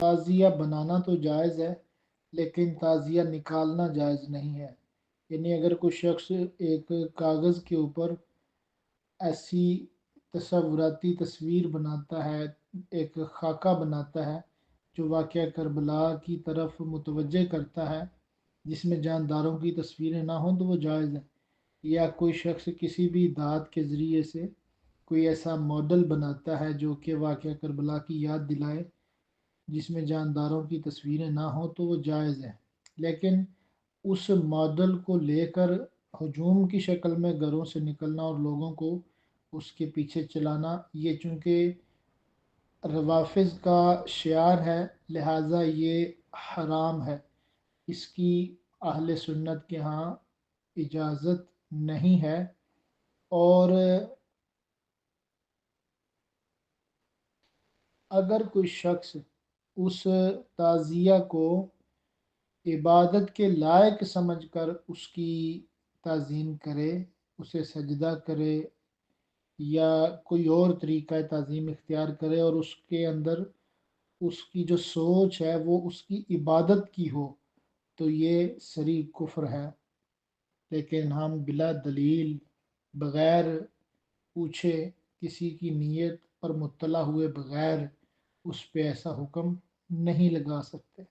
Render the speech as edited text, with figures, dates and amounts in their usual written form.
تعزیہ بنانا تو جائز ہے لیکن تعزیہ نکالنا جائز نہیں ہے۔ یعنی اگر کوئی شخص ایک کاغذ کے اوپر ایسی تصوراتی تصویر بناتا ہے، ایک خاکہ بناتا ہے جو واقعہ کربلا کی طرف متوجہ کرتا ہے، جس میں جانداروں کی تصویریں نہ ہوں تو وہ جائز ہے۔ یا کوئی شخص کسی بھی دھات کے ذریعے سے کوئی ایسا ماڈل بناتا ہے جو کہ واقعہ کربلا کی یاد دلائے، جس میں جانداروں کی تصویریں نہ ہوں تو وہ جائز ہے۔ لیکن اس ماڈل کو لے کر ہجوم کی شکل میں گھروں سے نکلنا اور لوگوں کو اس کے پیچھے چلانا، یہ چونکہ روافظ کا شعار ہے لہٰذا یہ حرام ہے، اس کی اہل سنت کے ہاں اجازت نہیں ہے۔ اور اگر کوئی شخص اس تعزیہ کو عبادت کے لائق سمجھ کر اس کی تعظیم کرے، اسے سجدہ کرے یا کوئی اور طریقہ تعظیم اختیار کرے اور اس کے اندر اس کی جو سوچ ہے وہ اس کی عبادت کی ہو تو یہ صریح کفر ہے۔ لیکن ہم بلا دلیل، بغیر پوچھے، کسی کی نیت پر مطلع ہوئے بغیر اس پہ ایسا حکم نہیں لگا سکتے۔